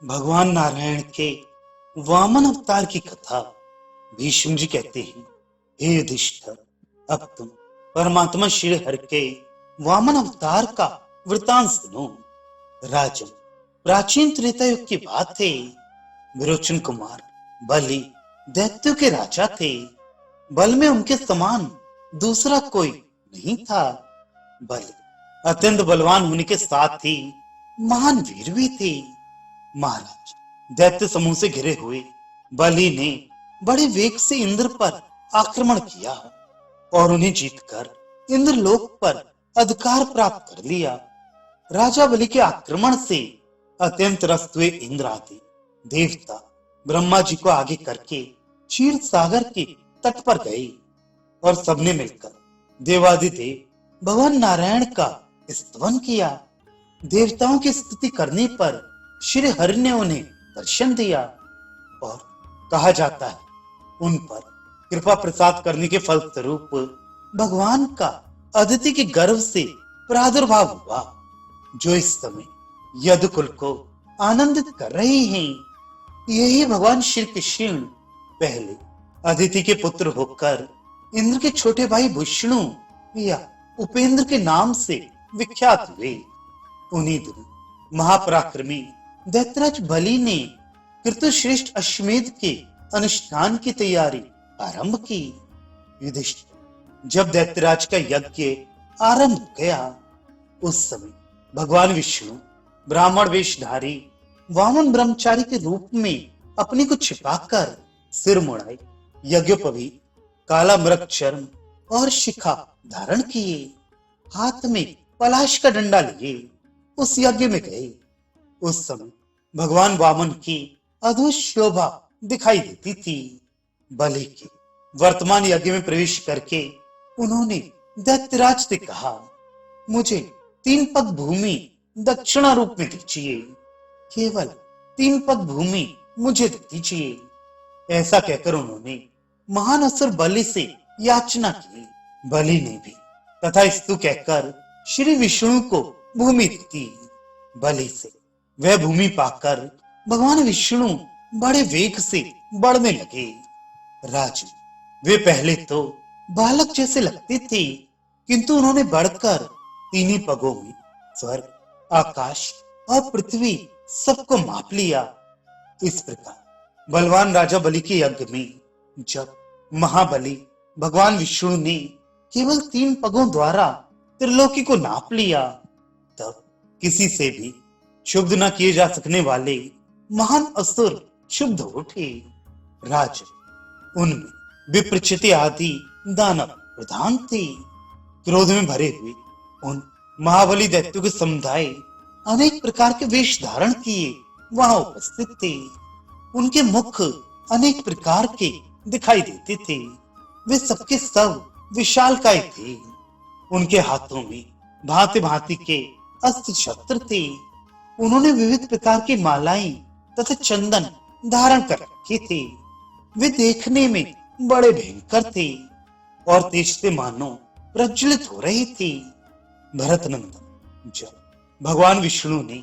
भगवान नारायण के वामन अवतार की कथा भीष्म जी कहते हैं, हे युधिष्ठिर, अब तुम परमात्मा श्री हरि के वामन अवतार का वृतांत सुनो। राजन, प्राचीन त्रेता युग की बात है। विरोचन कुमार बलि दैत्यों के राजा थे। बल में उनके समान दूसरा कोई नहीं था। बलि अत्यंत बलवान होने के साथ ही महान वीर भी थे। महाराज, दैत्य समूह से घिरे हुए बलि ने बड़े वेग से इंद्र पर आक्रमण किया और उन्हें जीतकर इंद्रलोक पर अधिकार प्राप्त कर लिया। राजा बलि के आक्रमण से अत्यंत त्रस्त हुए इंद्र आदि देवता ब्रह्मा जी को आगे करके क्षीर सागर के तट पर गए और सबने मिलकर देवादिदेव भगवान नारायण का स्तवन किया। देवताओं की स्तुति करने पर श्री हरि ने उन्हें दर्शन दिया और कहा जाता है उन पर कृपा प्रसाद करने के फलस्वरूप भगवान का अदिति के गर्भ से प्रादुर्भाव हुआ, जो इस समय यदुकुल को आनंदित कर रहे हैं। यही भगवान श्री कृष्ण पहले अदिति के पुत्र होकर इंद्र के छोटे भाई विष्णु या उपेंद्र के नाम से विख्यात हुए। उन्हीं दिनों महापराक्रमी दैत्यराज बलि ने कृतश्रेष्ठ अश्वमेध के अनुष्ठान की तैयारी आरंभ की। युधिष्ठिर, जब दैत्यराज का यज्ञ आरंभ गया, उस समय भगवान विष्णु ब्राह्मण वेशधारी वामन ब्रह्मचारी के रूप में अपने को छिपाकर सिर मुड़ाए यज्ञोपवी काला मृग चर्म और शिखा धारण किए, हाथ में पलाश का डंडा लिए उस यज्ञ में गए। उस समय भगवान वामन की अद्भुत शोभा दिखाई देती थी। बलि के वर्तमान यज्ञ में प्रवेश करके उन्होंने दैत्यराज से कहा, मुझे 3 पग भूमि दक्षिणा रूप में दीजिए, केवल 3 पग भूमि मुझे दीजिए। ऐसा कहकर उन्होंने महान असुर बलि से याचना की। बलि ने भी तथा स्तु कहकर श्री विष्णु को भूमि दी। बलि से वह भूमि पाकर भगवान विष्णु बड़े वेग से बढ़ने लगे। राजन, वे पहले तो बालक जैसे लगते थे, किंतु उन्होंने बढ़कर 3 ही पगों में स्वर्ग, आकाश और पृथ्वी सबको माप लिया। इस प्रकार बलवान राजा बलि के यज्ञ में जब महाबली भगवान विष्णु ने केवल 3 पगों द्वारा त्रिलोकी को नाप लिया, तब किसी से भी शुद्ध न किए जा सकने वाले महान असुर शुद्ध उठे। राजन, उनमें विप्रचिति आदि दानव प्रधान थे। क्रोध में भरे हुए उन महाबली दैत्यों के समुदाय अनेक प्रकार के वेश धारण किए वहां उपस्थित थे। उनके मुख अनेक प्रकार के दिखाई देते थे। वे सबके सब विशालकाय थे। उनके हाथों में भांति भांति के अस्त्र शस्त्र थे। उन्होंने विविध प्रकार की मालाएं तथा चंदन धारण कर रखे थे। वे देखने में बड़े भयंकर थे और तेज से मानो प्रज्वलित हो रहे थे। भरतनंदन, जब भगवान विष्णु ने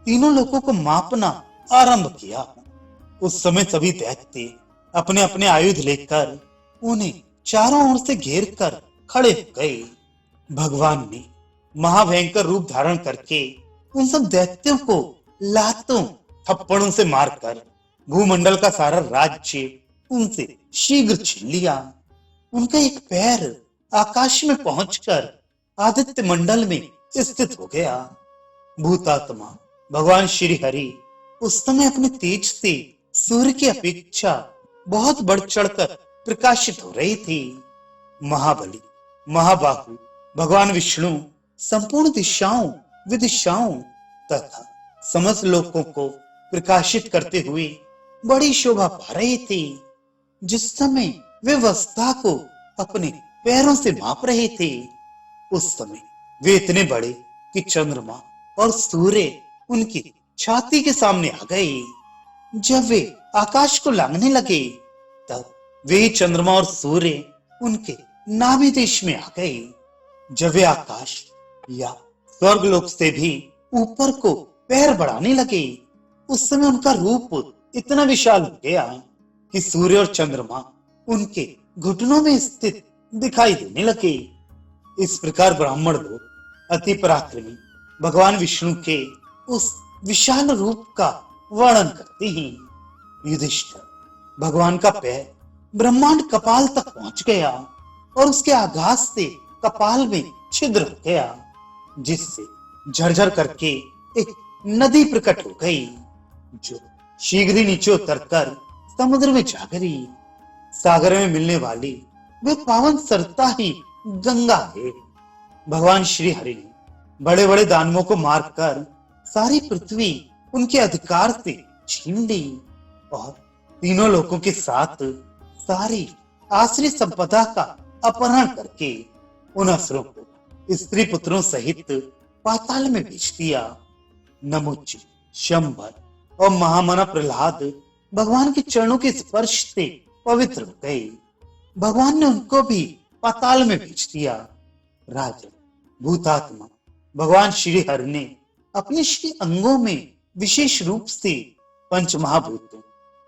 तीनों लोगों को मापना आरंभ किया, उस समय सभी दैत्य अपने अपने आयुध लेकर उन्हें चारों ओर से घेर कर खड़े हो गए। भगवान ने महाभयंकर रूप धारण करके उन सब दैत्यों को लातों थप्पड़ों से मारकर भूमंडल का सारा राज्य उनसे शीघ्र छीन लिया। उनका एक पैर आकाश में पहुंचकर आदित्य मंडल में स्थित हो गया। भूतात्मा भगवान श्री हरि उस समय अपने तेज से सूर्य की अपेक्षा बहुत बढ़ चढ़कर प्रकाशित हो रहे थे। महाबली महाबाहु भगवान विष्णु संपूर्ण दिशाओं विदिशाओं तथा समस्त लोकों को प्रकाशित करते हुए बड़ी शोभा पा रहे थे। जिस समय वे वस्ता को अपने पैरों से माप रहे थे, उस समय वे इतने बड़े कि चंद्रमा और सूर्य उनकी छाती के सामने आ गए। जब वे आकाश को लांघने लगे, तब वे चंद्रमा और सूर्य उनके नाभि देश में आ गए। जब वे आकाश या स्वर्गलोक से भी ऊपर को पैर बढ़ाने लगे, उस समय उनका रूप इतना विशाल हो गया कि सूर्य और चंद्रमा उनके घुटनों में स्थित दिखाई देने लगे। इस प्रकार ब्राह्मण लोग अति पराक्रमी भगवान विष्णु के उस विशाल रूप का वर्णन करते हैं। युधिष्ठिर, भगवान का पैर ब्रह्मांड कपाल तक पहुंच गया और उसके आघात से कपाल में छिद्र हो गया, जिससे झरझर करके एक नदी प्रकट हो गई, जो शीघ्र ही नीचे उतरकर समुद्र में जा गिरी। सागर में मिलने वाली वे पावन सरता ही गंगा है। भगवान श्री हरि ने बड़े बड़े दानवों को मारकर सारी पृथ्वी उनके अधिकार से छीन ली और तीनों लोगों के साथ सारी आश्रय संपदा का अपहरण करके उन असुरों को स्त्री पुत्रों सहित पाताल में भेज दिया। नमुच, शंबर और महामना प्रहलाद भगवान के चरणों के स्पर्श से पवित्र हो गए। भगवान ने उनको भी पाताल में भेज दिया। राजन, भूतात्मा भगवान श्री हरि ने अपने श्री अंगों में विशेष रूप से पंच महाभूतों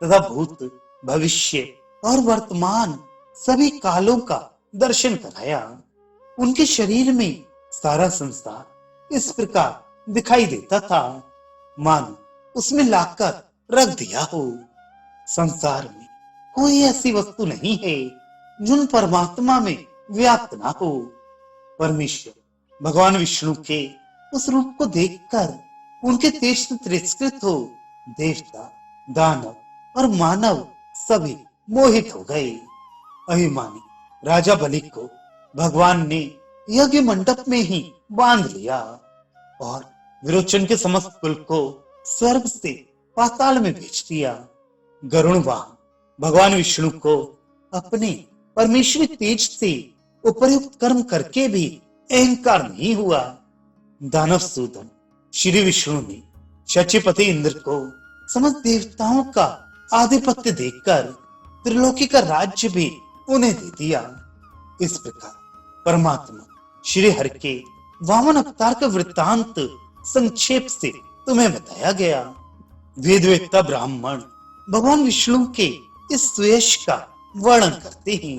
तथा भूत, भविष्य और वर्तमान सभी कालों का दर्शन कराया। उनके शरीर में सारा संसार इस प्रकार दिखाई देता था मानो उसमें लाकर रख दिया हो। संसार में कोई ऐसी वस्तु नहीं है जो परमात्मा में व्याप्त ना हो। परमेश्वर भगवान विष्णु के उस रूप को देखकर उनके तेज से तिरस्कृत हो देवता, दानव और मानव सभी मोहित हो गए। अभिमानी राजा बलि को भगवान ने यज्ञ मंडप में ही बांध लिया और विरोचन के समस्त कुल को स्वर्ग से पाताल में भेज दिया। गरुण वाहन भगवान विष्णु को अपने परमेश्वरी तेज से उपयुक्त कर्म करके भी अहंकार नहीं हुआ। दानव सूदन श्री विष्णु ने शचीपति इंद्र को समस्त देवताओं का आधिपत्य देकर त्रिलोकी का राज्य भी उन्हें दे दिया। इस प्रकार परमात्मा श्री हरि के वामन अवतार का वृत्तांत संक्षेप से तुम्हें बताया गया। वेदवेत्ता ब्राह्मण भगवान विष्णु के इस सुयश का वर्णन करते हैं।